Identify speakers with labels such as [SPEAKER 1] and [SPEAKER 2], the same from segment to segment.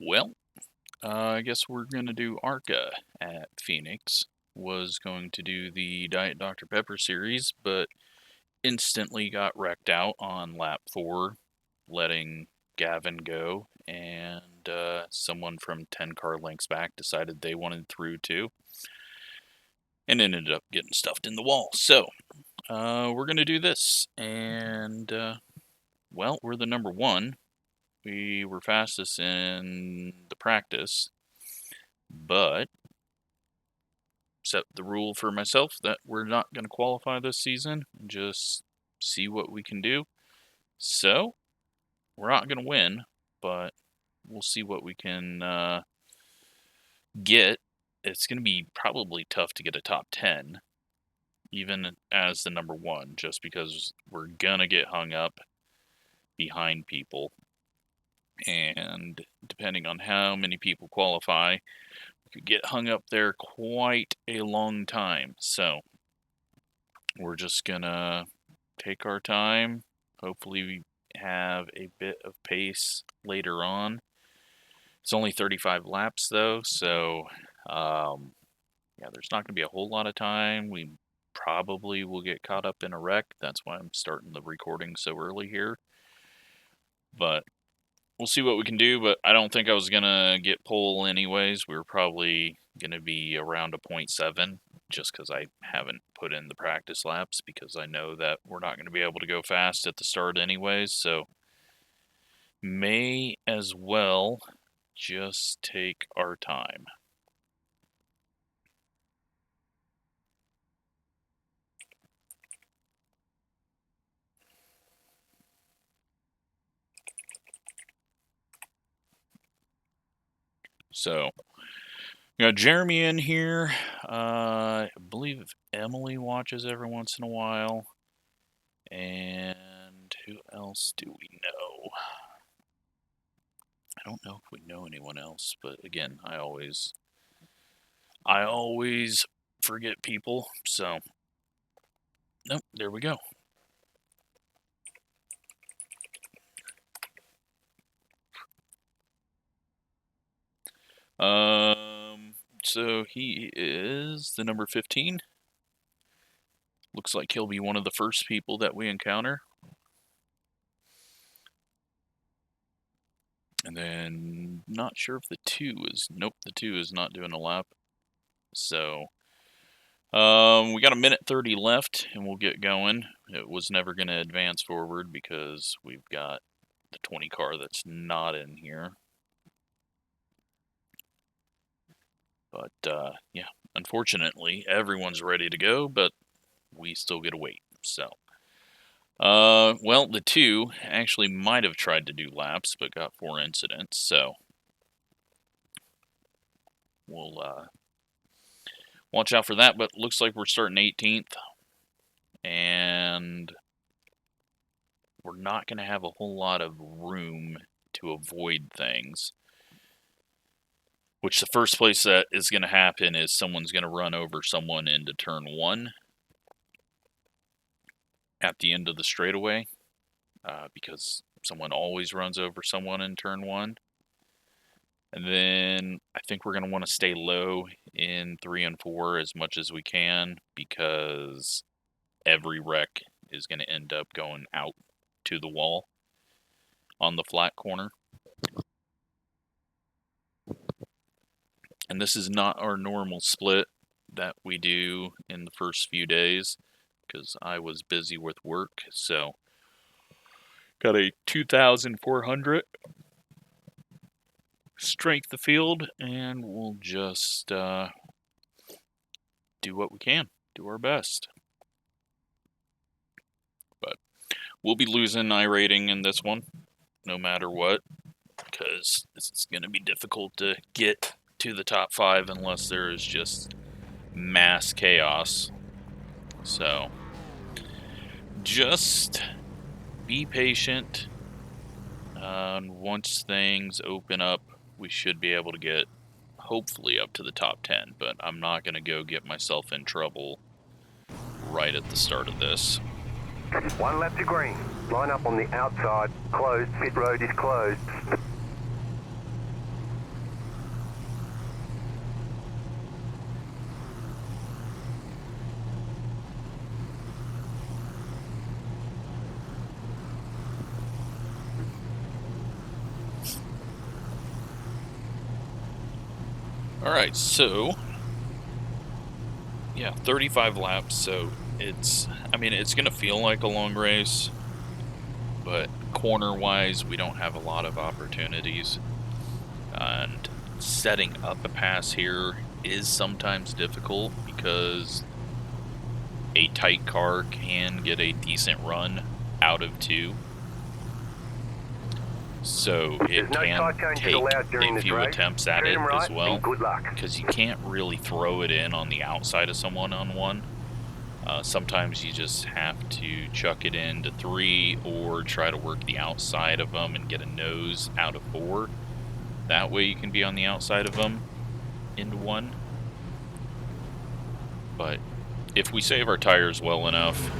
[SPEAKER 1] Well, I guess we're going to do ARCA at Phoenix. Was going to do the Diet Dr. Pepper series, but instantly got wrecked out on lap 4, letting Gavin go, and someone from 10 car lengths back decided they wanted through too, and ended up getting stuffed in the wall. So, we're going to do this, and, well, we're the number 1. We were fastest in the practice, but set the rule for myself that we're not going to qualify this season, just see what we can do. So, we're not going to win, but we'll see what we can get. It's going to be probably tough to get a top 10, even as the number 1, just because we're going to get hung up behind people. And depending on how many people qualify, we could get hung up there quite a long time. So, we're just going to take our time. Hopefully we have a bit of pace later on. It's only 35 laps though, so yeah, there's not going to be a whole lot of time. We probably will get caught up in a wreck. That's why I'm starting the recording so early here. But we'll see what we can do, but I don't think I was going to get pole anyways. We were probably going to be around a 0.7 just because I haven't put in the practice laps, because I know that we're not going to be able to go fast at the start anyways, so may as well just take our time. So, we got Jeremy in here. I believe Emily watches every once in a while. And who else do we know? I don't know if we know anyone else, but again, I always forget people. So, nope, there we go. So he is the number 15. Looks like he'll be one of the first people that we encounter. And then, not sure if the 2 is, nope, the 2 is not doing a lap. So, we got a minute 30 left, and we'll get going. It was never going to advance forward because we've got the 20 car that's not in here. But, yeah, unfortunately, everyone's ready to go, but we still get to wait, so. Well, the 2 actually might have tried to do laps, but got 4 incidents, so. We'll, watch out for that, but looks like we're starting 18th, and we're not going to have a whole lot of room to avoid things. Which the first place that is going to happen is someone's going to run over someone into turn 1 at the end of the straightaway, because someone always runs over someone in turn 1. And then I think we're going to want to stay low in 3 and 4 as much as we can, because every wreck is going to end up going out to the wall on the flat corner. And this is not our normal split that we do in the first few days, because I was busy with work. So, got a 2,400 strength of field, and we'll just do what we can, do our best. But we'll be losing iRating in this one, no matter what, because it's going to be difficult to get to the top 5 unless there is just mass chaos. So, just be patient. Once things open up, we should be able to get, hopefully, up to the top 10. But I'm not going to go get myself in trouble right at the start of this.
[SPEAKER 2] 1 lap to green. Line up on the outside. Closed. Pit road is closed.
[SPEAKER 1] Alright, so yeah, 35 laps, so it's gonna feel like a long race, but corner-wise, we don't have a lot of opportunities, and setting up a pass here is sometimes difficult because a tight car can get a decent run out of 2. So it can take a few attempts at it as well, because you can't really throw it in on the outside of someone on 1. Sometimes you just have to chuck it into 3 or try to work the outside of them and get a nose out of 4. That way you can be on the outside of them into 1. But if we save our tires well enough,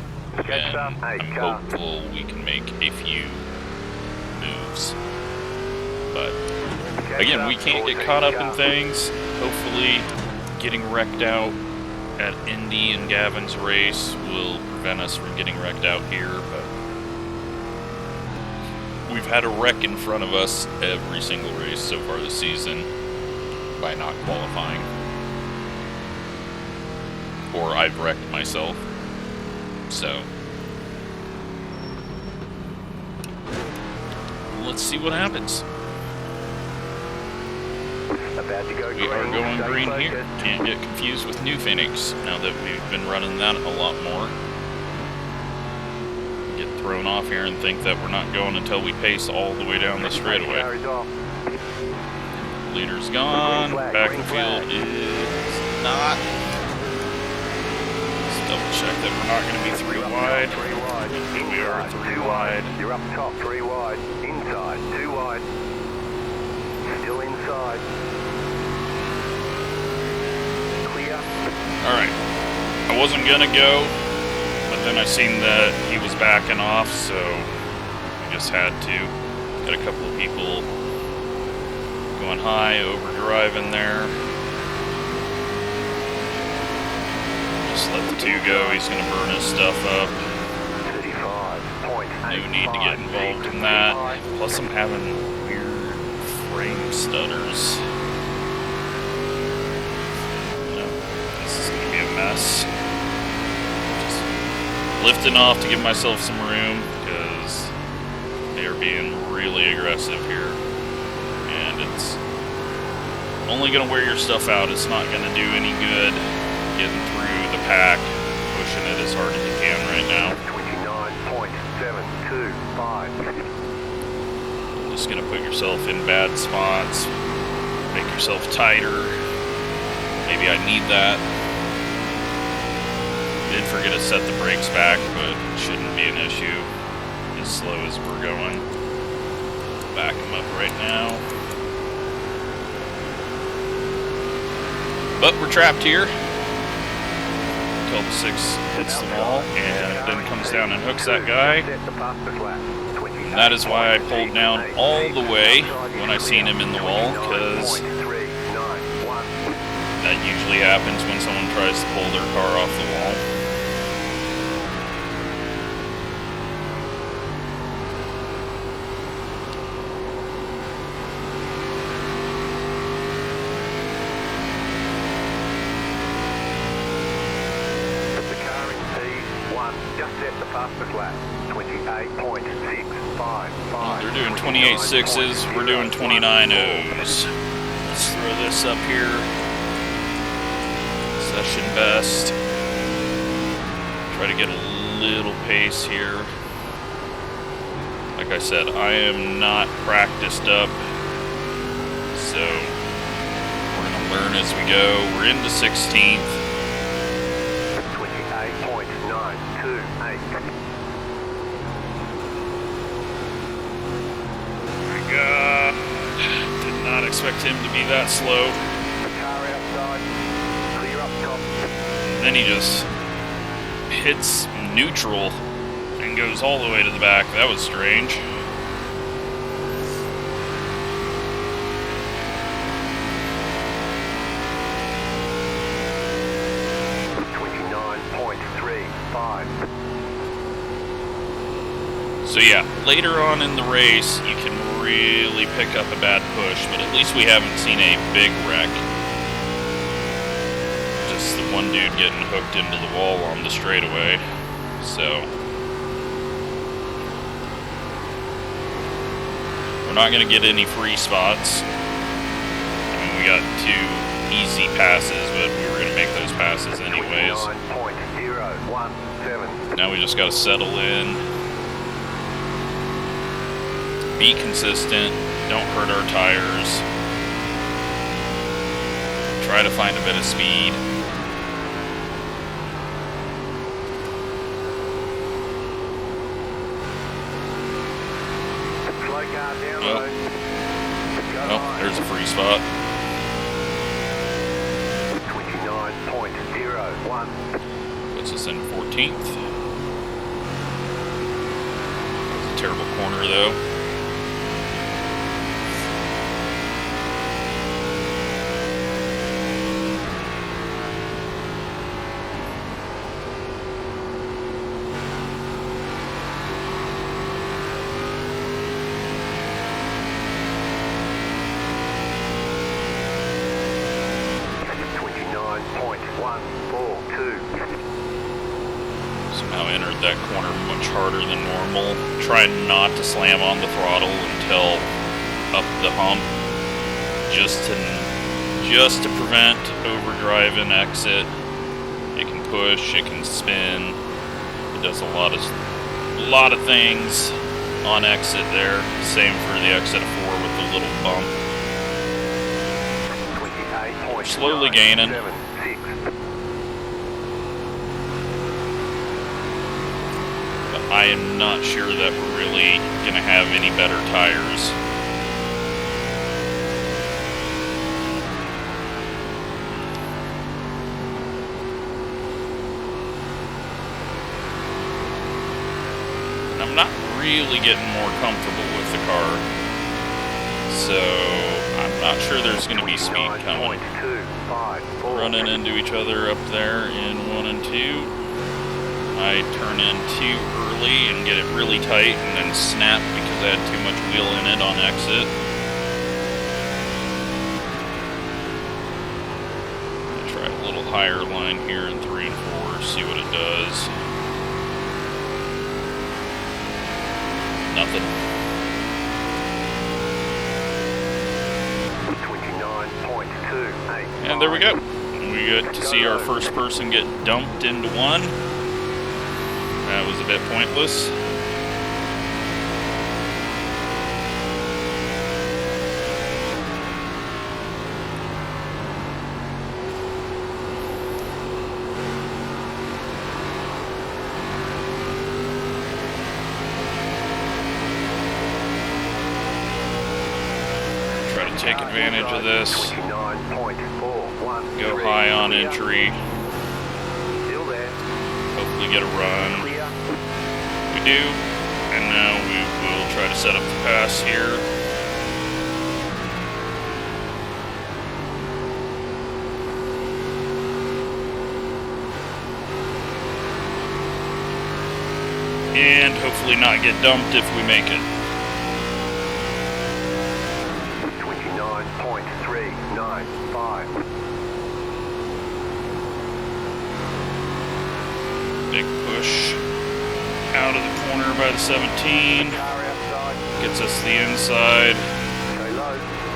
[SPEAKER 1] then I'm hopeful we can make a few moves. But again, we can't get caught up in things. Hopefully getting wrecked out at Indy and Gavin's race will prevent us from getting wrecked out here, but we've had a wreck in front of us every single race so far this season by not qualifying. Or I've wrecked myself. So let's see what happens. We are going green here. Can't get confused with New Phoenix now that we've been running that a lot more. Get thrown off here and think that we're not going until we pace all the way down the straightaway. Leader's gone. Back in the field is not. Let's double check that we're not going to be 3 wide. We are 3 wide.
[SPEAKER 2] You're up top, 3 wide. Inside, 2 wide. Still inside. Clear.
[SPEAKER 1] Alright. I wasn't gonna go, but then I seen that he was backing off, so we just had to. Got a couple of people going high, overdriving there. Just let the 2 go, he's gonna burn his stuff up. No need to get involved in that. Plus I'm having weird frame stutters. No, this is gonna be a mess. Just lifting off to give myself some room because they are being really aggressive here. And it's only gonna wear your stuff out. It's not gonna do any good getting through the pack, pushing it as hard as you can right now.
[SPEAKER 2] 29.725.
[SPEAKER 1] Just gonna put yourself in bad spots, make yourself tighter. Maybe I need that. Did forget to set the brakes back, but it shouldn't be an issue as slow as we're going. Back them up right now. But we're trapped here until the 6 hits the wall and then comes down and hooks that guy. And that is why I pulled down all the way when I seen him in the wall, because that usually happens when someone tries to pull their car off the wall. They're doing 28.6s, we're doing 29.0s. Let's throw this up here. Session best. Try to get a little pace here. Like I said, I am not practiced up, so we're going to learn as we go. We're into 16th.
[SPEAKER 2] 28.928.
[SPEAKER 1] Did not expect him to be that slow.
[SPEAKER 2] Car outside. Clear up top.
[SPEAKER 1] Then he just hits neutral and goes all the way to the back. That was strange. So yeah, later on in the race, you can really pick up a bad push, but at least we haven't seen a big wreck one dude getting hooked into the wall on the straightaway, so we're not going to get any free spots. I mean, we got 2 easy passes, but we were going to make those passes anyways. Now we just got to settle in, be consistent, don't hurt our tires, try to find a bit of speed. Oh, there's a free spot.
[SPEAKER 2] 29.01.
[SPEAKER 1] Puts us in 14th. That's a terrible corner though. Somehow entered that corner much harder than normal. Trying not to slam on the throttle until up the hump, just to prevent overdrive and exit. It can push, it can spin. It does a lot of things on exit there. Same for the exit of 4 with the little bump. We're slowly gaining. I am not sure that we're really going to have any better tires. And I'm not really getting more comfortable with the car. So I'm not sure there's going to be speed coming. Running into each other up there in 1 and 2. I turn in too early and get it really tight and then snap because I had too much wheel in it on exit. I'll try a little higher line here in 3 and 4, see what it does. Nothing.
[SPEAKER 2] 29.28.
[SPEAKER 1] And there we go. We get to see our first person get dumped into 1. That was a bit pointless. Try to take advantage of this. Go high on entry. Hopefully get a run. We do, and now we will try to set up the pass here. And hopefully not get dumped if we make it.
[SPEAKER 2] 29.395.
[SPEAKER 1] Big push out of the corner by the 17. Gets us the inside.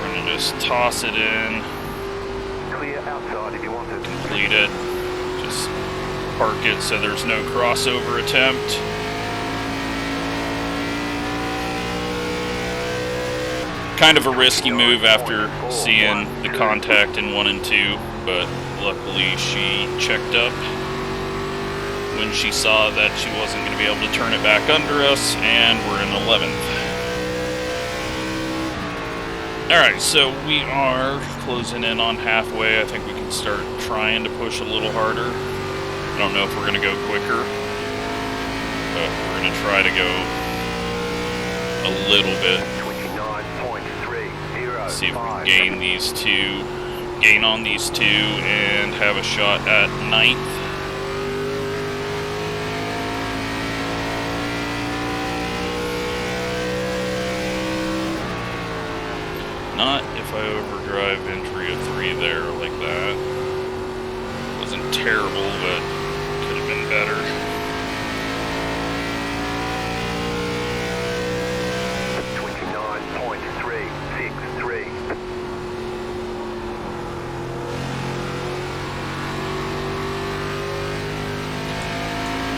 [SPEAKER 1] We're going to just toss it in. Complete it. Just park it so there's no crossover attempt. Kind of a risky move after seeing the contact in 1 and 2, but luckily she checked up when she saw that she wasn't going to be able to turn it back under us, and we're in 11th. Alright, so we are closing in on halfway. I think we can start trying to push a little harder. I don't know if we're going to go quicker, but we're going to try to go a little bit. See if we can gain on these 2 and have a shot at 9th. Not if I overdrive entry of 3 there like that. wasn't terrible, but could have been better.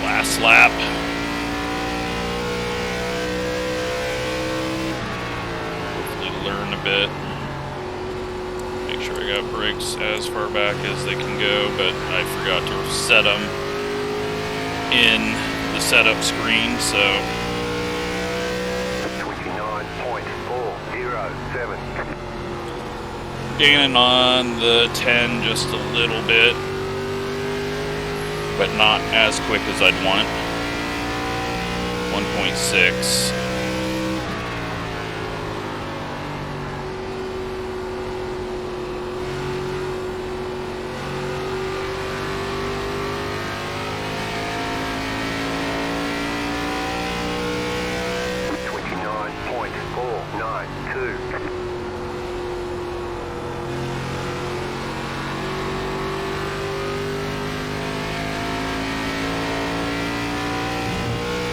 [SPEAKER 1] Last lap. Hopefully learn a bit. Make sure I got brakes as far back as they can go, but I forgot to set them in the setup screen, so.
[SPEAKER 2] 29.407.
[SPEAKER 1] Gaining on the 10 just a little bit, but not as quick as I'd want. 1.6.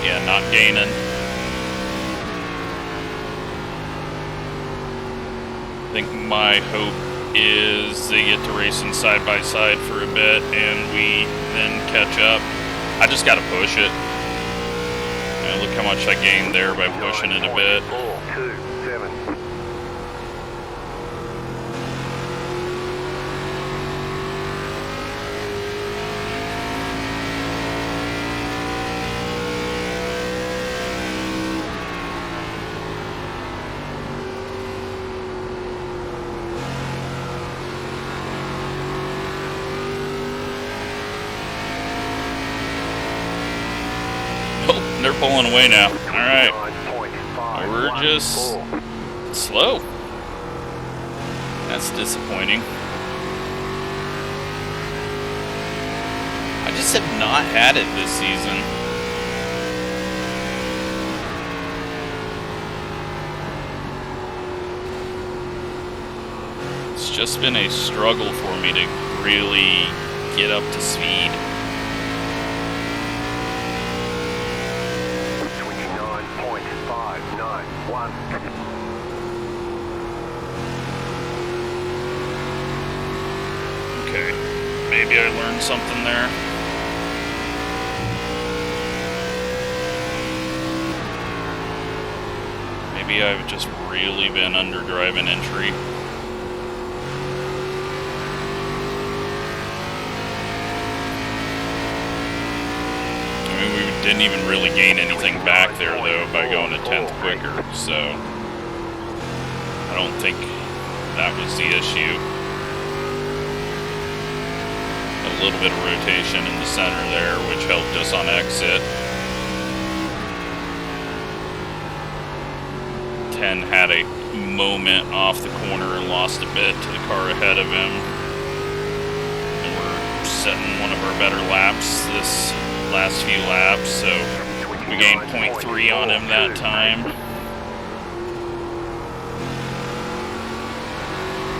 [SPEAKER 1] Yeah, not gaining. I think my hope is they get to racing side by side for a bit and we then catch up. I just gotta push it. And look how much I gained there by pushing it a bit.
[SPEAKER 2] 427.
[SPEAKER 1] They're pulling away now. Alright. We're just slow. That's disappointing. I just have not had it this season. It's just been a struggle for me to really get up to speed.
[SPEAKER 2] 29.591.
[SPEAKER 1] Okay, maybe I learned something there. Maybe I've just really been under driving entry. Didn't even really gain anything back there though by going a 10th quicker, so I don't think that was the issue. A little bit of rotation in the center there, which helped us on exit. 10 had a moment off the corner and lost a bit to the car ahead of him. And we're setting one of our better laps this last few laps, so we gained 0.3 on him that time.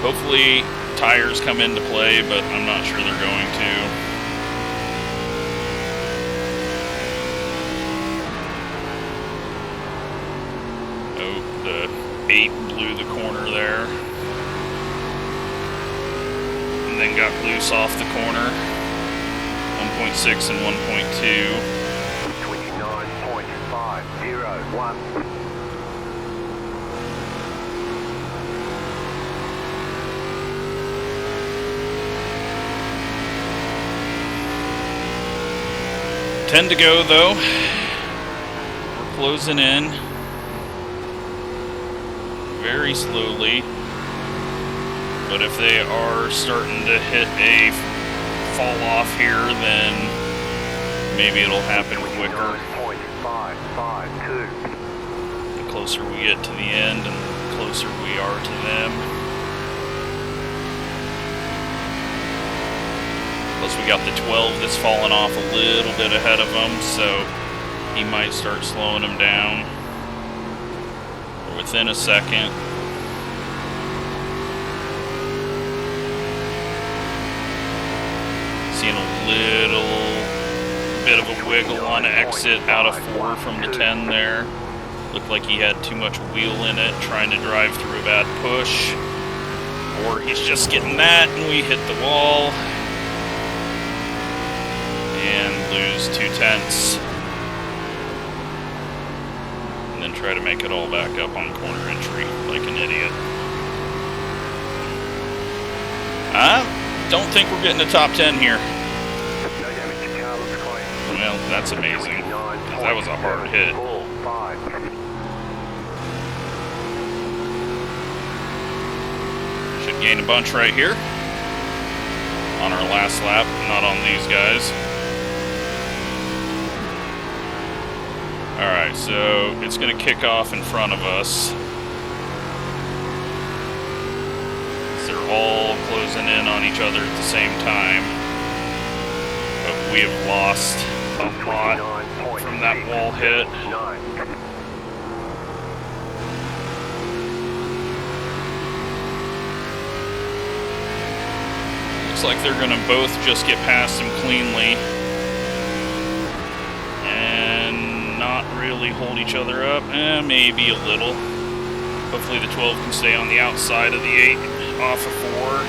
[SPEAKER 1] Hopefully tires come into play, but I'm not sure they're going to. Oh, the 8 blew the corner there. And then got loose off the corner. 1.6 and 1.2.
[SPEAKER 2] 29.501.
[SPEAKER 1] Ten to go though. We're closing in very slowly. But if they are starting to hit a fall off here, then maybe it'll happen quicker. The closer we get to the end and the closer we are to them. Plus we got the 12 that's fallen off a little bit ahead of him, so he might start slowing him down. Within a second. Seeing a little bit of a wiggle on exit out of 4 from the 10 there. Looked like he had too much wheel in it, trying to drive through a bad push. Or he's just getting that, and we hit the wall. And lose 2/10. And then try to make it all back up on corner entry like an idiot. I don't think we're getting a top 10 here. Well, that's amazing. That was a hard hit. Should gain a bunch right here. On our last lap, not on these guys. Alright, so it's going to kick off in front of us. They're all closing in on each other at the same time. But we have lost a lot from that wall hit. Looks like they're going to both just get past him cleanly. And not really hold each other up. Maybe a little. Hopefully the 12 can stay on the outside of the 8 off of 4.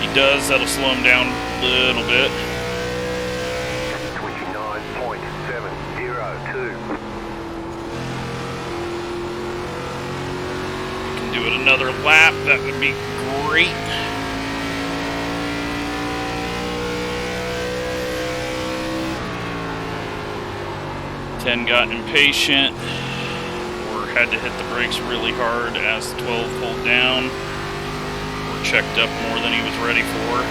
[SPEAKER 1] He does, that'll slow him down a little bit.
[SPEAKER 2] 29.702.
[SPEAKER 1] Can do it another lap, that would be great. Ten got impatient, or had to hit the brakes really hard as the 12 pulled down, or checked up more than he was ready for.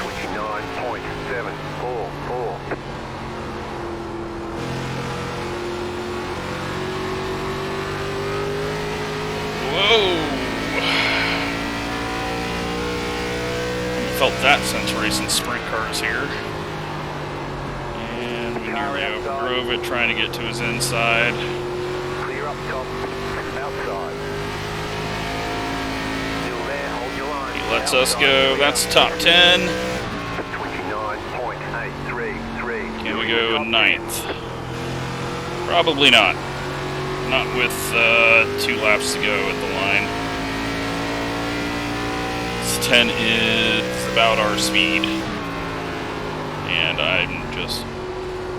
[SPEAKER 2] 29.744.
[SPEAKER 1] Whoa! Haven't felt that since racing sprint cars here. Drove it, trying to get to his inside.
[SPEAKER 2] Clear up top, outside. Still there, hold your line.
[SPEAKER 1] He lets us go. That's top 10.
[SPEAKER 2] 29.833.
[SPEAKER 1] Can we go 9th? Probably not. Not with 2 laps to go at the line. This 10 is about our speed. And I'm just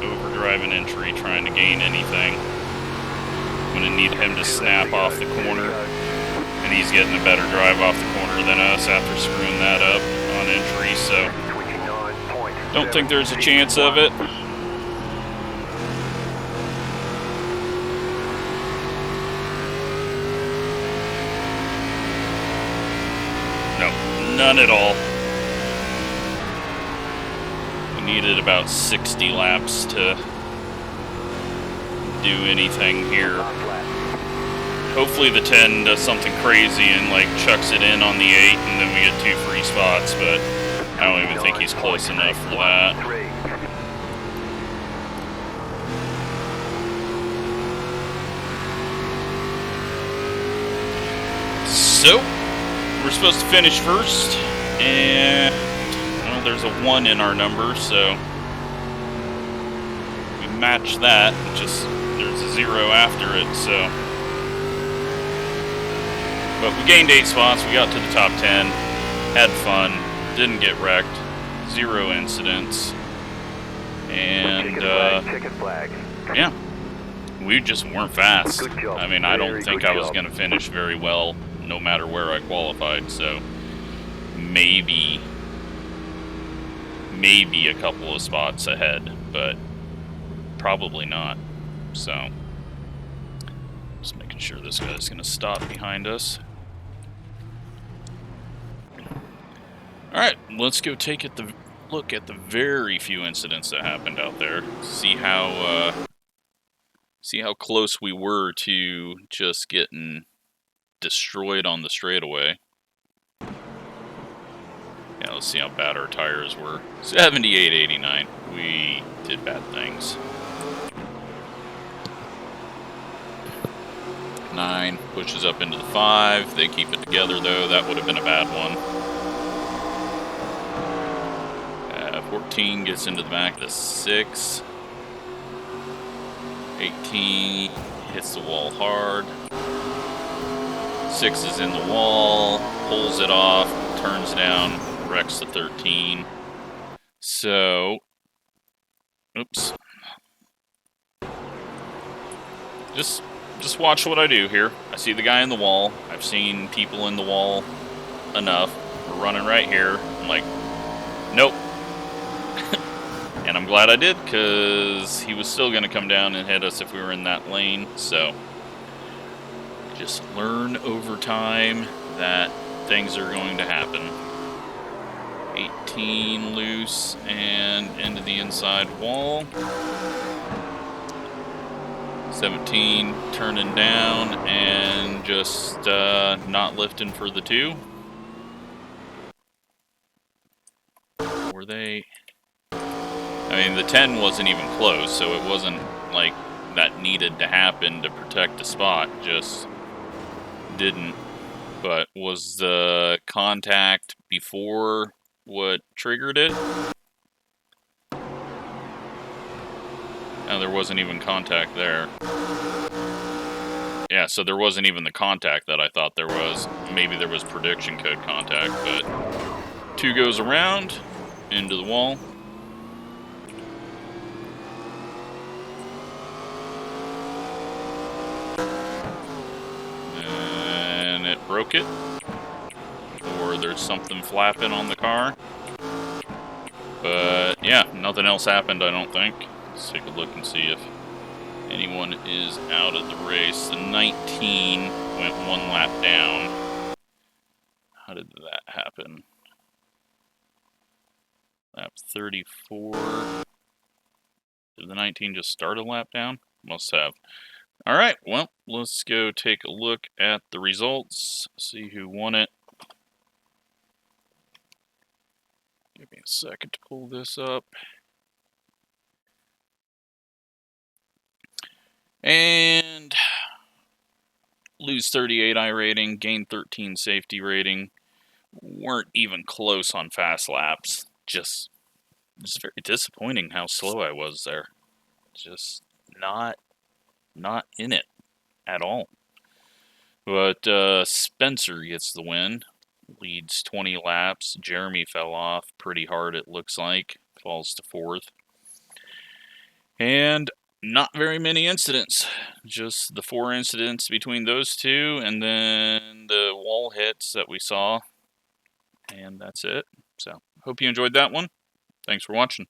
[SPEAKER 1] overdriving entry, trying to gain anything. I'm going to need him to snap off the corner, and he's getting a better drive off the corner than us after screwing that up on entry, so don't think there's a chance of it. No, none at all. Needed about 60 laps to do anything here. Hopefully the 10 does something crazy and like chucks it in on the 8 and then we get 2 free spots, but I don't even think he's close enough for that. So, we're supposed to finish first, and there's a 1 in our number, so we match that, just there's a 0 after it, so. But we gained 8 spots, we got to the top 10, had fun, didn't get wrecked, 0 incidents, and yeah, we just weren't fast. I mean, I don't think I was going to finish very well, no matter where I qualified, so maybe a couple of spots ahead, but probably not. So, just making sure this guy's going to stop behind us. Alright, let's go take a look at the very few incidents that happened out there. See how close we were to just getting destroyed on the straightaway. Yeah, let's see how bad our tires were. 78.89. We did bad things. 9 pushes up into the 5. They keep it together though. That would have been a bad one. 17 gets into the back of the 6. 18 hits the wall hard. 6 is in the wall, pulls it off, turns down, wrecks the 13. So, oops. Just watch what I do here. I see the guy in the wall. I've seen people in the wall enough. We're running right here. I'm like, nope. And I'm glad I did, because he was still going to come down and hit us if we were in that lane. So, just learn over time that things are going to happen. 18 loose and into the inside wall. 17 turning down and just not lifting for the 2. Were they? I mean, the 10 wasn't even close, so it wasn't like that needed to happen to protect the spot. Just didn't. But was the contact before what triggered it? No, there wasn't even contact there. Yeah, so there wasn't even the contact that I thought there was. Maybe there was prediction code contact, but 2 goes around into the wall. And it broke it. Or there's something flapping on the car. But yeah, nothing else happened, I don't think. Let's take a look and see if anyone is out of the race. The 19 went 1 lap down. How did that happen? Lap 34. Did the 19 just start a lap down? Must have. Alright, well, let's go take a look at the results. See who won it. Give me a second to pull this up. And lose 38 iRating, gain 13 safety rating. Weren't even close on fast laps. Just very disappointing how slow I was there. Just not in it at all. But Spencer gets the win. Leads 20 laps. Jeremy fell off pretty hard, it looks like. Falls to 4th. And not very many incidents. Just the 4 incidents between those 2, and then the wall hits that we saw. And that's it. So, hope you enjoyed that one. Thanks for watching.